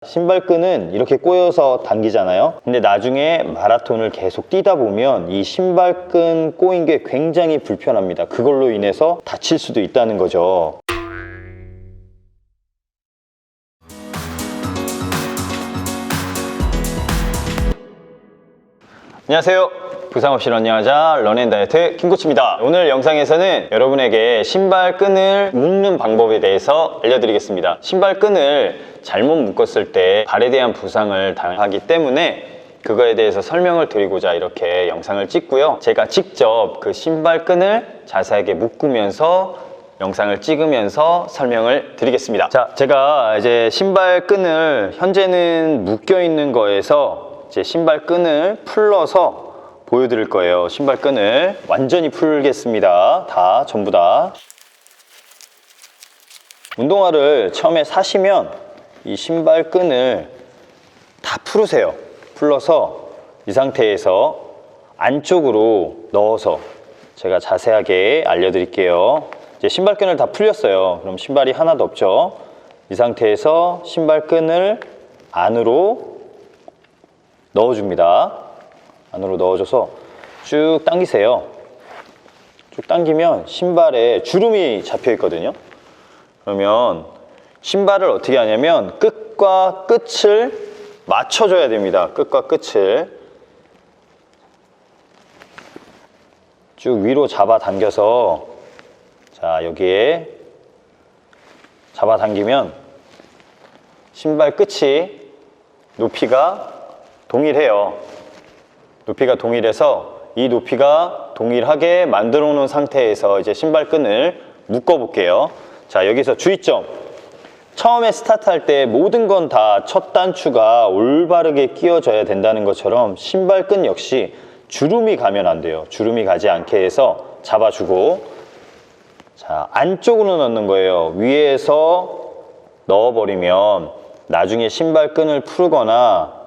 신발끈은 이렇게 꼬여서 당기잖아요. 근데 나중에 마라톤을 계속 뛰다 보면 이 신발끈 꼬인 게 굉장히 불편합니다. 그걸로 인해서 다칠 수도 있다는 거죠. 안녕하세요. 부상 없이 러닝하자 런앤다이어트 김코치입니다. 오늘 영상에서는 여러분에게 신발끈을 묶는 방법에 대해서 알려드리겠습니다. 신발끈을 잘못 묶었을 때 발에 대한 부상을 당하기 때문에 그거에 대해서 설명을 드리고자 이렇게 영상을 찍고요. 제가 직접 그 신발끈을 자세하게 묶으면서 영상을 찍으면서 설명을 드리겠습니다. 자, 제가 이제 신발끈을 현재는 묶여 있는 거에서 이제 신발끈을 풀러서 보여드릴 거예요. 신발끈을 완전히 풀겠습니다. 다 전부 다. 운동화를 처음에 사시면 이 신발끈을 다 풀으세요. 풀러서 이 상태에서 안쪽으로 넣어서 제가 자세하게 알려드릴게요. 이제 신발끈을 다 풀렸어요. 그럼 신발이 하나도 없죠. 이 상태에서 신발끈을 안으로 넣어줍니다. 안으로 넣어줘서 쭉 당기세요. 쭉 당기면 신발에 주름이 잡혀 있거든요. 그러면 신발을 어떻게 하냐면 끝과 끝을 맞춰줘야 됩니다. 끝과 끝을 쭉 위로 잡아당겨서, 자, 여기에 잡아당기면 신발 끝이 높이가 동일해요. 높이가 동일해서 이 높이가 동일하게 만들어 놓은 상태에서 이제 신발끈을 묶어 볼게요. 자, 여기서 주의점. 처음에 스타트할 때 모든 건 다 첫 단추가 올바르게 끼워져야 된다는 것처럼 신발끈 역시 주름이 가면 안 돼요. 주름이 가지 않게 해서 잡아주고, 자, 안쪽으로 넣는 거예요. 위에서 넣어버리면 나중에 신발끈을 풀거나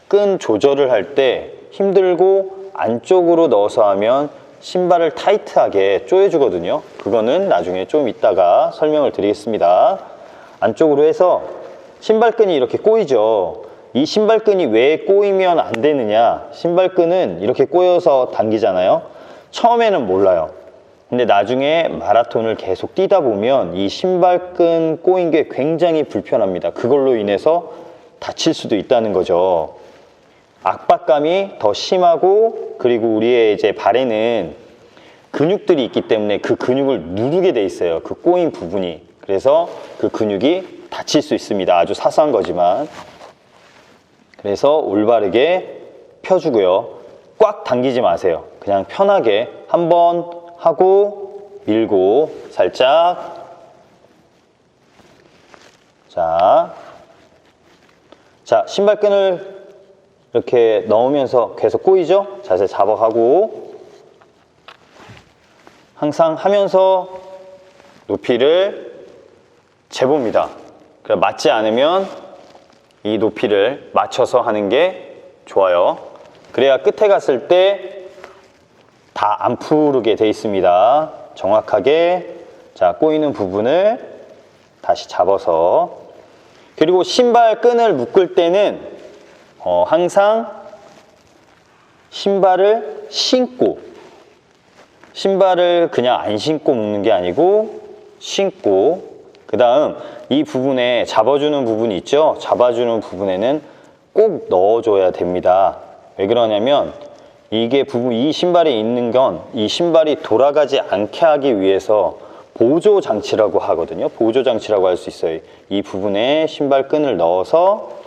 끈 조절을 할 때 힘들고 안쪽으로 넣어서 하면 신발을 타이트하게 조여주거든요. 그거는 나중에 좀 이따가 설명을 드리겠습니다. 안쪽으로 해서 신발끈이 이렇게 꼬이죠. 이 신발끈이 왜 꼬이면 안 되느냐? 신발끈은 이렇게 꼬여서 당기잖아요. 처음에는 몰라요. 근데 나중에 마라톤을 계속 뛰다 보면 이 신발끈 꼬인 게 굉장히 불편합니다. 그걸로 인해서 다칠 수도 있다는 거죠. 압박감이 더 심하고, 그리고 우리의 이제 발에는 근육들이 있기 때문에 그 근육을 누르게 돼 있어요. 그 꼬인 부분이. 그래서 그 근육이 다칠 수 있습니다. 아주 사소한 거지만. 그래서 올바르게 펴주고요. 꽉 당기지 마세요. 그냥 편하게 한번 하고 밀고 살짝. 자, 신발끈을 이렇게 넣으면서 계속 꼬이죠? 자세 잡아가고, 항상 하면서 높이를 재봅니다. 맞지 않으면 이 높이를 맞춰서 하는 게 좋아요. 그래야 끝에 갔을 때 다 안 풀게 돼 있습니다. 정확하게, 자, 꼬이는 부분을 다시 잡아서. 그리고 신발끈을 묶을 때는 항상 신발을 신고, 신발을 그냥 안 신고 묶는 게 아니고 신고, 그 다음 이 부분에 잡아주는 부분이 있죠. 잡아주는 부분에는 꼭 넣어줘야 됩니다. 왜 그러냐면 이게 이 신발에 있는 건 이 신발이 돌아가지 않게 하기 위해서 보조 장치라고 하거든요. 보조 장치라고 할 수 있어요. 이 부분에 신발끈을 넣어서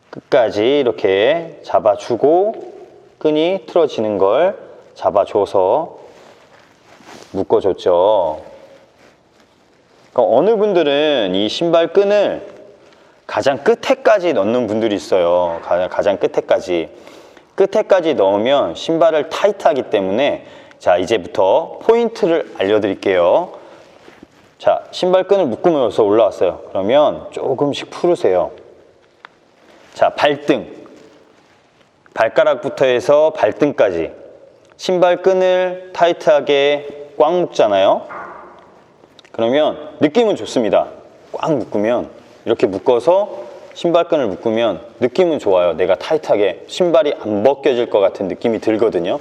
끝까지 이렇게 잡아주고, 끈이 틀어지는 걸 잡아줘서 묶어줬죠. 그러니까 어느 분들은 이 신발끈을 가장 끝에까지 넣는 분들이 있어요. 가장 끝에까지 넣으면 신발을 타이트하기 때문에, 자, 이제부터 포인트를 알려드릴게요. 자, 신발끈을 묶으면서 올라왔어요. 그러면 조금씩 풀으세요. 자, 발가락부터 해서 발등까지 신발끈을 타이트하게 꽉 묶잖아요. 그러면 느낌은 좋습니다. 꽉 묶으면 이렇게 묶어서 신발끈을 묶으면 느낌은 좋아요. 내가 타이트하게 신발이 안 벗겨질 것 같은 느낌이 들거든요.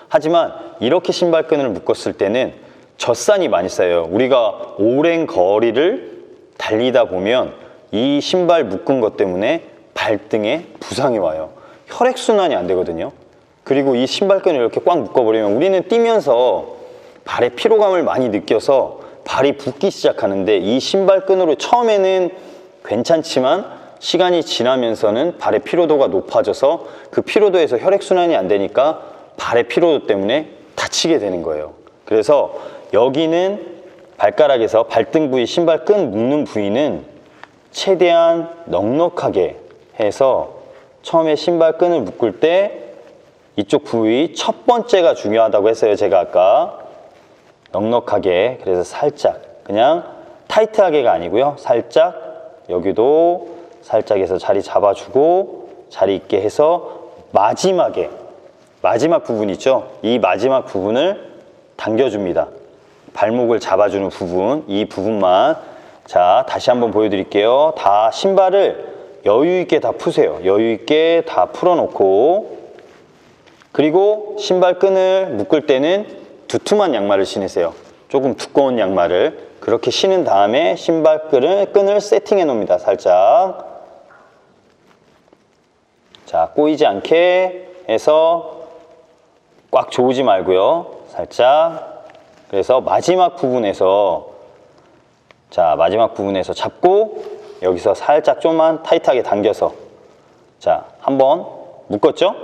하지만 이렇게 신발끈을 묶었을 때는 젖산이 많이 쌓여요. 우리가 오랜 거리를 달리다 보면 이 신발 묶은 것 때문에 발등에 부상이 와요. 혈액순환이 안 되거든요. 그리고 이 신발끈을 이렇게 꽉 묶어버리면 우리는 뛰면서 발에 피로감을 많이 느껴서 발이 붓기 시작하는데, 이 신발끈으로 처음에는 괜찮지만 시간이 지나면서는 발의 피로도가 높아져서 그 피로도에서 혈액순환이 안 되니까 발의 피로도 때문에 다치게 되는 거예요. 그래서 여기는 발가락에서 발등 부위, 신발끈 묶는 부위는 최대한 넉넉하게 해서 처음에 신발끈을 묶을 때 이쪽 부위 첫 번째가 중요하다고 했어요. 제가 아까 넉넉하게, 그래서 살짝, 그냥 타이트하게가 아니고요, 살짝, 여기도 살짝 해서 자리 잡아주고 자리 있게 해서 마지막에, 마지막 부분 있죠? 이 마지막 부분을 당겨줍니다. 발목을 잡아주는 부분, 이 부분만. 자, 다시 한번 보여드릴게요. 다 신발을 여유 있게 다 푸세요. 여유 있게 다 풀어놓고, 그리고 신발끈을 묶을 때는 두툼한 양말을 신으세요. 조금 두꺼운 양말을 그렇게 신은 다음에 신발끈을 세팅해 놓습니다. 살짝. 자, 꼬이지 않게 해서 꽉 조이지 말고요. 살짝. 그래서 마지막 부분에서, 자, 마지막 부분에서 잡고 여기서 살짝 좀만 타이트하게 당겨서, 자, 한번 묶었죠?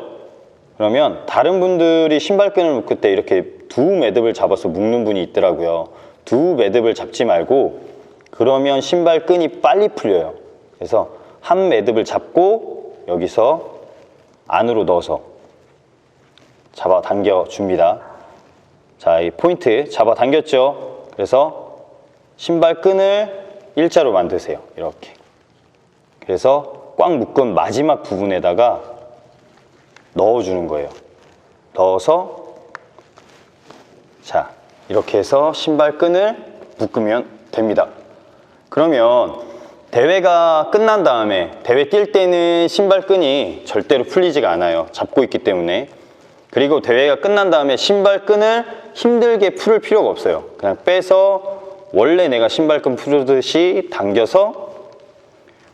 그러면 다른 분들이 신발끈을 묶을 때 이렇게 두 매듭을 잡아서 묶는 분이 있더라고요. 두 매듭을 잡지 말고, 그러면 신발끈이 빨리 풀려요. 그래서 한 매듭을 잡고 여기서 안으로 넣어서 잡아 당겨 줍니다. 자, 이 포인트 잡아 당겼죠? 그래서 신발끈을 일자로 만드세요. 이렇게. 그래서 꽉 묶은 마지막 부분에다가 넣어주는 거예요. 넣어서, 자, 이렇게 해서 신발끈을 묶으면 됩니다. 그러면 대회가 끝난 다음에, 대회 뛸 때는 신발끈이 절대로 풀리지가 않아요. 잡고 있기 때문에. 그리고 대회가 끝난 다음에 신발끈을 힘들게 풀을 필요가 없어요. 그냥 빼서 원래 내가 신발끈 풀듯이 당겨서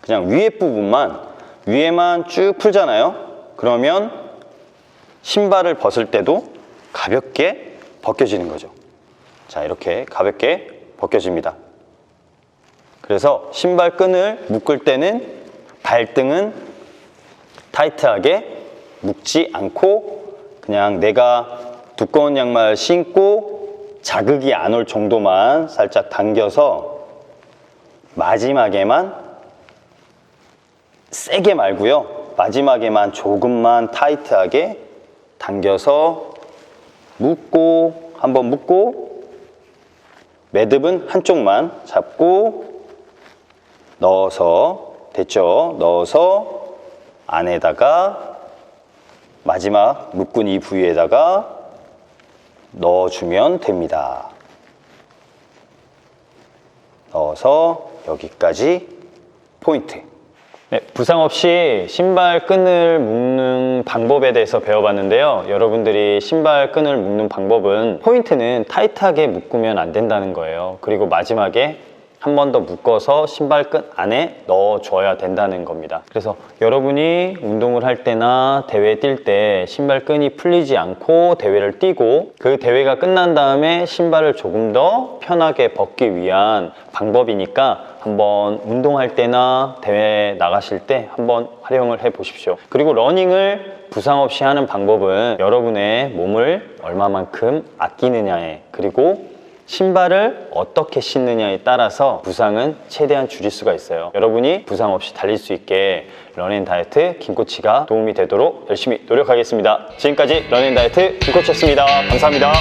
그냥 위에 부분만, 위에만 쭉 풀잖아요. 그러면 신발을 벗을 때도 가볍게 벗겨지는 거죠. 자, 이렇게 가볍게 벗겨집니다. 그래서 신발끈을 묶을 때는 발등은 타이트하게 묶지 않고 그냥 내가 두꺼운 양말 신고 자극이 안 올 정도만 살짝 당겨서, 마지막에만 세게 말고요, 마지막에만 조금만 타이트하게 당겨서 묶고, 한번 묶고, 매듭은 한쪽만 잡고 넣어서, 됐죠? 넣어서 안에다가 마지막 묶은 이 부위에다가 넣어주면 됩니다. 넣어서 여기까지 포인트. 네, 부상 없이 신발끈을 묶는 방법에 대해서 배워봤는데요. 여러분들이 신발끈을 묶는 방법은, 포인트는 타이트하게 묶으면 안 된다는 거예요. 그리고 마지막에 한 번 더 묶어서 신발끈 안에 넣어줘야 된다는 겁니다. 그래서 여러분이 운동을 할 때나 대회 뛸 때 신발끈이 풀리지 않고 대회를 뛰고, 그 대회가 끝난 다음에 신발을 조금 더 편하게 벗기 위한 방법이니까 한번 운동할 때나 대회 나가실 때 한번 활용을 해 보십시오. 그리고 러닝을 부상 없이 하는 방법은 여러분의 몸을 얼마만큼 아끼느냐에, 그리고 신발을 어떻게 신느냐에 따라서 부상은 최대한 줄일 수가 있어요. 여러분이 부상 없이 달릴 수 있게 런앤다이어트 김코치가 도움이 되도록 열심히 노력하겠습니다. 지금까지 런앤다이어트 김코치였습니다. 감사합니다.